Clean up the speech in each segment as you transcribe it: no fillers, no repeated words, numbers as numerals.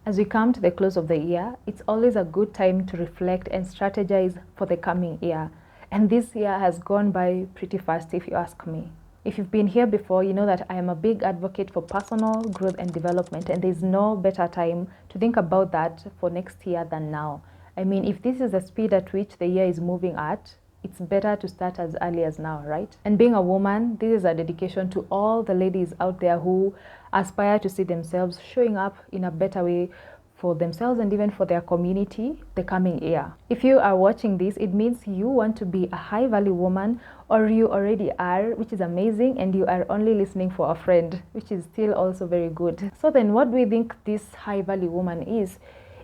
As we come to the close of the year, it's always a good time to reflect and strategize for the coming year. And this year has gone by pretty fast, if you ask me. If you've been here before, you know that I am a big advocate for personal growth and development, and there's no better time to think about that for next year than now. I mean, if this is the speed at which the year is moving at, it's better to start as early as now, right? And being a woman, this is a dedication to all the ladies out there who aspire to see themselves showing up in a better way for themselves and even for their community the coming year. If you are watching this, it means you want to be a high value woman, or you already are, which is amazing, and you are only listening for a friend, which is still also very good. So then what do we think this high value woman is?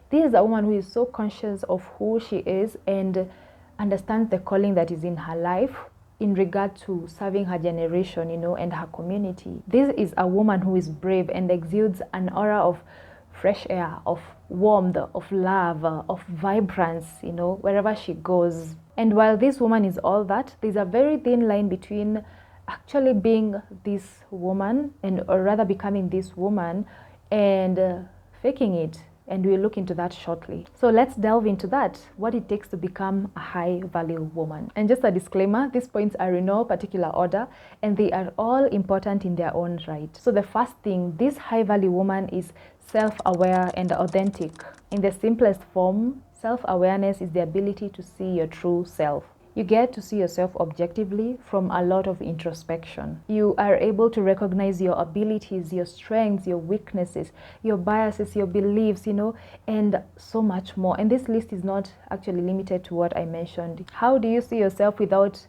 This is a woman who is so conscious of who she is and understands the calling that is in her life in regard to serving her generation, and her community. This is a woman who is brave and exudes an aura of fresh air, of warmth, of love, of vibrance, wherever she goes. And while this woman is all that, there's a very thin line between actually being this woman, or rather becoming this woman, and faking it. And we'll look into that shortly. So let's delve into that, what it takes to become a high value woman. And just a disclaimer, these points are in no particular order, and they are all important in their own right. So the first thing, this high value woman is self-aware and authentic. In the simplest form, self-awareness is the ability to see your true self. You get to see yourself objectively from a lot of introspection. You are able to recognize your abilities, your strengths, your weaknesses, your biases, your beliefs, and so much more. And this list is not actually limited to what I mentioned. How do you see yourself without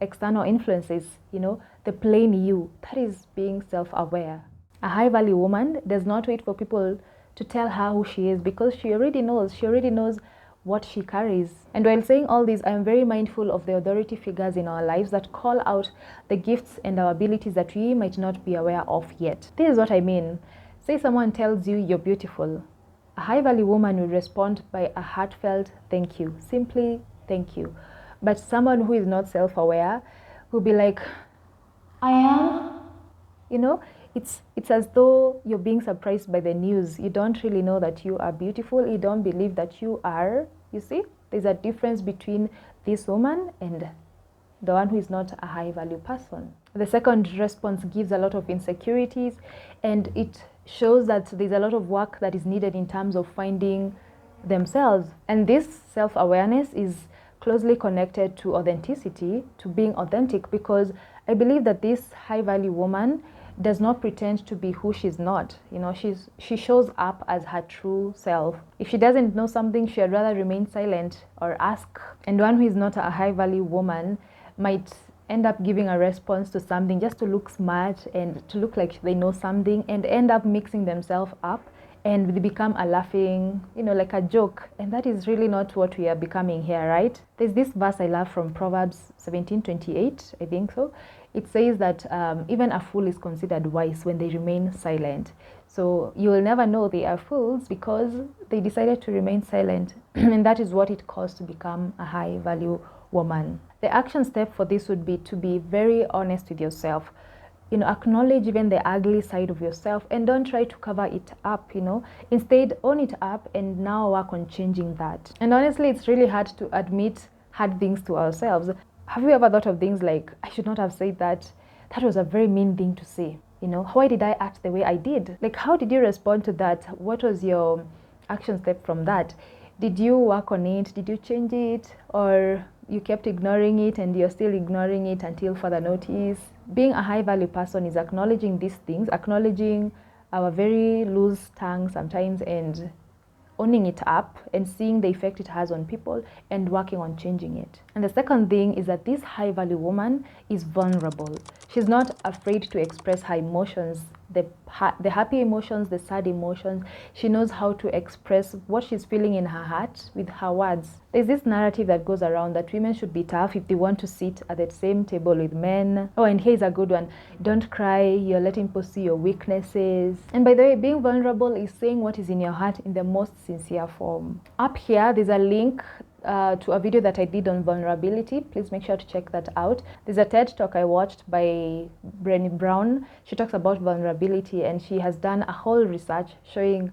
external influences? The plain you. That is being self-aware. A high-value woman does not wait for people to tell her who she is, because she already knows. She already knows what she carries. And while saying all this, I am very mindful of the authority figures in our lives that call out the gifts and our abilities that we might not be aware of yet. This is what I mean. Say someone tells you you're beautiful. A high-value woman will respond by a heartfelt thank you. Simply thank you. But someone who is not self-aware will be like, I am? It's as though you're being surprised by the news. You don't really know that you are beautiful. You don't believe that you are. You see, there's a difference between this woman and the one who is not a high value person. The second response gives a lot of insecurities, and it shows that there's a lot of work that is needed in terms of finding themselves. And this self-awareness is closely connected to authenticity, to being authentic, because I believe that this high value woman does not pretend to be who she's not. She shows up as her true self. If she doesn't know something, she'd rather remain silent or ask. And one who is not a high value woman might end up giving a response to something just to look smart and to look like they know something, and end up mixing themselves up, and they become a laughing, like a joke. And that is really not what we are becoming here, right? There's this verse I love from Proverbs 17:28, I think so. It says that even a fool is considered wise when they remain silent. So you will never know they are fools because they decided to remain silent. And that is what it costs to become a high value woman. The action step for this would be to be very honest with yourself. Acknowledge even the ugly side of yourself, and don't try to cover it up, Instead, own it up and now work on changing that. And honestly, it's really hard to admit hard things to ourselves. Have you ever thought of things like, I should not have said that? That was a very mean thing to say. Why did I act the way I did? Like, how did you respond to that? What was your action step from that? Did you work on it? Did you change it? Or you kept ignoring it and you're still ignoring it until further notice? Being a high value person is acknowledging these things, acknowledging our very loose tongue sometimes, and owning it up and seeing the effect it has on people and working on changing it. And the second thing is that this high value woman is vulnerable. She's not afraid to express her emotions, the happy emotions, the sad emotions. She knows how to express what she's feeling in her heart with her words. There's this narrative that goes around that women should be tough if they want to sit at the same table with men. Oh, and here's a good one. Don't cry, you're letting people see your weaknesses. And by the way, being vulnerable is saying what is in your heart in the most sincere form. Up here, there's a link to a video that I did on vulnerability. Please make sure to check that out. There's a TED talk I watched by Brené Brown. She talks about vulnerability, and she has done a whole research showing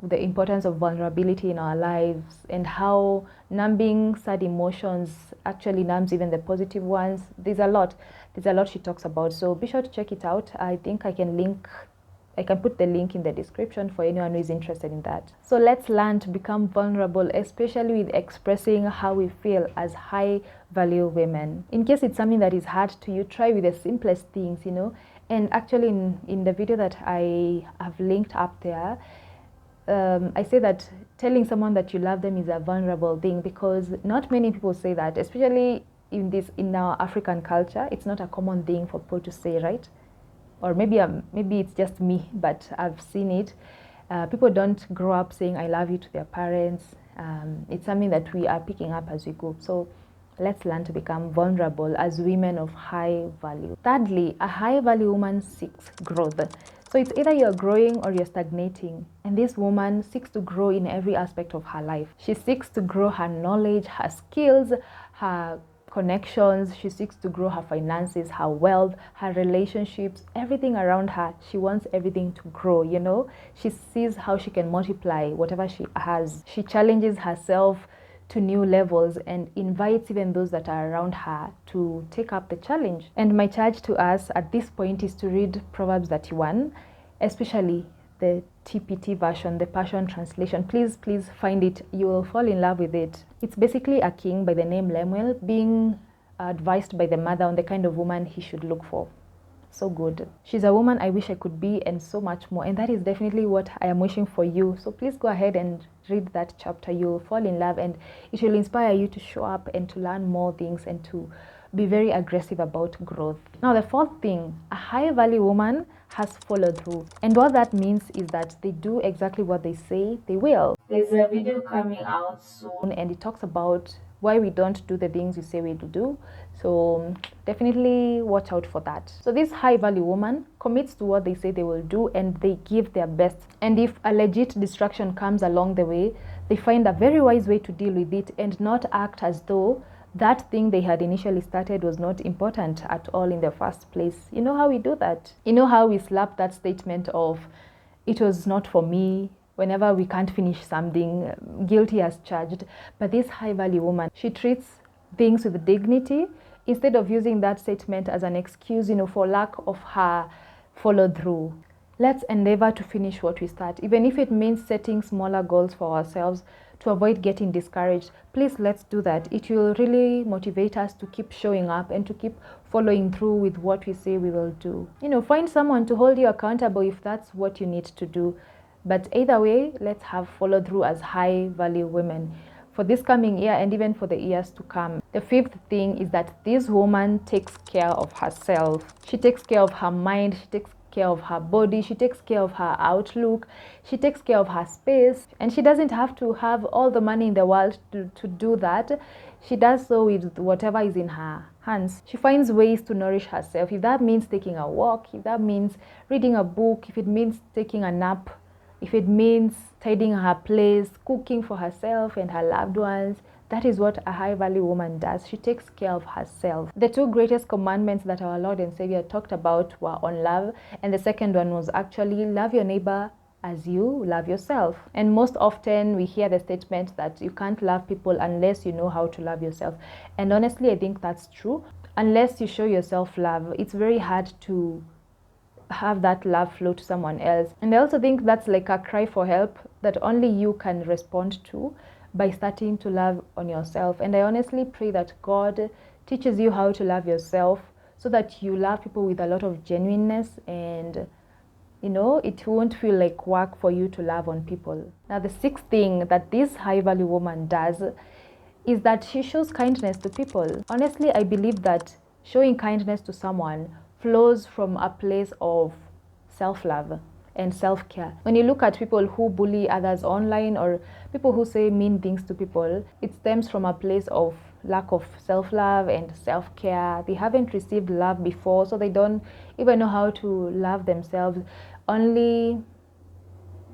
the importance of vulnerability in our lives, and how numbing sad emotions actually numbs even the positive ones. There's a lot she talks about, so be sure to check it out. I think I can put the link in the description for anyone who is interested in that. So let's learn to become vulnerable, especially with expressing how we feel as high value women. In case it's something that is hard to you, try with the simplest things, And actually in the video that I have linked up there, I say that telling someone that you love them is a vulnerable thing, because not many people say that, especially in our African culture. It's not a common thing for people to say, right? Or maybe it's just me, but I've seen it. People don't grow up saying I love you to their parents. It's something that we are picking up as we go. So let's learn to become vulnerable as women of high value. Thirdly, a high value woman seeks growth. So it's either you're growing or you're stagnating. And this woman seeks to grow in every aspect of her life. She seeks to grow her knowledge, her skills, her connections. She seeks to grow her finances, her wealth, her relationships, everything around her. She wants everything to grow, She sees how she can multiply whatever she has. She challenges herself to new levels and invites even those that are around her to take up the challenge. And my charge to us at this point is to read Proverbs 31, especially the TPT version, the Passion Translation. Please find it. You will fall in love with it. It's basically a king by the name Lemuel being advised by the mother on the kind of woman he should look for. So good. She's a woman I wish I could be, and so much more. And that is definitely what I am wishing for you. So please go ahead and read that chapter. You'll fall in love, and it will inspire you to show up and to learn more things and to be very aggressive about growth. Now, the fourth thing, a high value woman has followed through. And what that means is that they do exactly what they say they will. There's a video coming out soon, and it talks about why we don't do the things we say we will do. So definitely watch out for that. So this high value woman commits to what they say they will do, and they give their best. And if a legit distraction comes along the way, they find a very wise way to deal with it and not act as though that thing they had initially started was not important at all in the first place. You know how we do that? You know how we slap that statement of, it was not for me, whenever we can't finish something, guilty as charged. But this high value woman, she treats things with dignity instead of using that statement as an excuse, for lack of her follow through. Let's endeavor to finish what we start, even if it means setting smaller goals for ourselves to avoid getting discouraged. Please, let's do that. It will really motivate us to keep showing up and to keep following through with what we say we will do. Find someone to hold you accountable if that's what you need to do. But either way, let's have follow through as high value women for this coming year and even for the years to come. The fifth thing is that this woman takes care of herself. She takes care of her mind, she takes care of her body, she takes care of her outlook, she takes care of her space, and she doesn't have to have all the money in the world to do that. She does so with whatever is in her hands. She finds ways to nourish herself. If that means taking a walk, if that means reading a book, if it means taking a nap, if it means tidying her place, cooking for herself and her loved ones, that is what a high value woman does. She takes care of herself. The two greatest commandments that our Lord and Savior talked about were on love, and the second one was actually love your neighbor as you love yourself. And most often we hear the statement that you can't love people unless you know how to love yourself. And honestly, I think that's true. Unless you show yourself love, it's very hard to have that love flow to someone else. And I also think that's like a cry for help that only you can respond to by starting to love on yourself. And I honestly pray that God teaches you how to love yourself so that you love people with a lot of genuineness, and it won't feel like work for you to love on people. Now, the sixth thing that this high value woman does is that she shows kindness to people. Honestly, I believe that showing kindness to someone flows from a place of self-love and self-care. When you look at people who bully others online or people who say mean things to people, it stems from a place of lack of self-love and self-care. They haven't received love before, so they don't even know how to love themselves. Only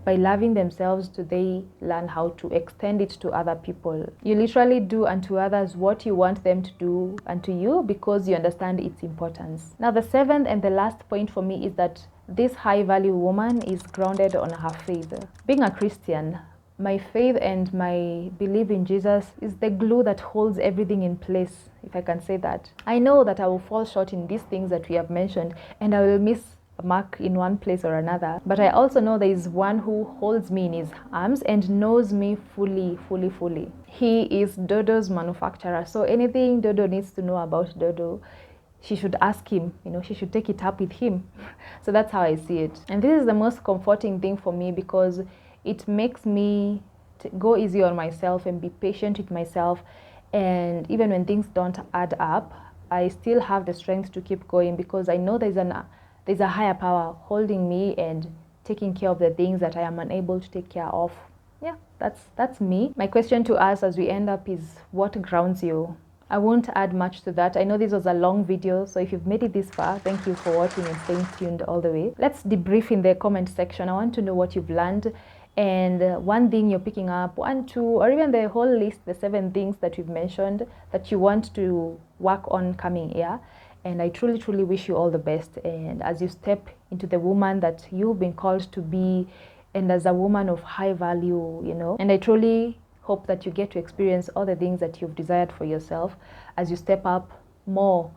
by loving themselves do they learn how to extend it to other people. You literally do unto others what you want them to do unto you because you understand its importance. Now, the seventh and the last point for me is that This high value woman is grounded on her faith. Being a Christian, my faith and my belief in Jesus is the glue that holds everything in place, if I can say that. I know that I will fall short in these things that we have mentioned, and I will miss a mark in one place or another. But I also know there is one who holds me in his arms and knows me fully. He is Dodo's manufacturer. So anything Dodo needs to know about Dodo, she should ask him, she should take it up with him. So that's how I see it. And this is the most comforting thing for me, because it makes me go easy on myself and be patient with myself. And even when things don't add up, I still have the strength to keep going, because I know there's a higher power holding me and taking care of the things that I am unable to take care of. Yeah, that's me. My question to us as we end up is, what grounds you? I won't add much to that. I know this was a long video, so if you've made it this far, thank you for watching and staying tuned all the way. Let's debrief in the comment section. I want to know what you've learned, and one thing you're picking up, 1, 2, or even the whole list, the 7 things that we've mentioned that you want to work on coming year. And I truly wish you all the best, and as you step into the woman that you've been called to be, and as a woman of high value, and I truly hope that you get to experience all the things that you've desired for yourself as you step up more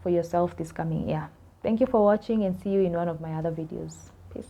for yourself this coming year. Thank you for watching, and see you in one of my other videos. Peace.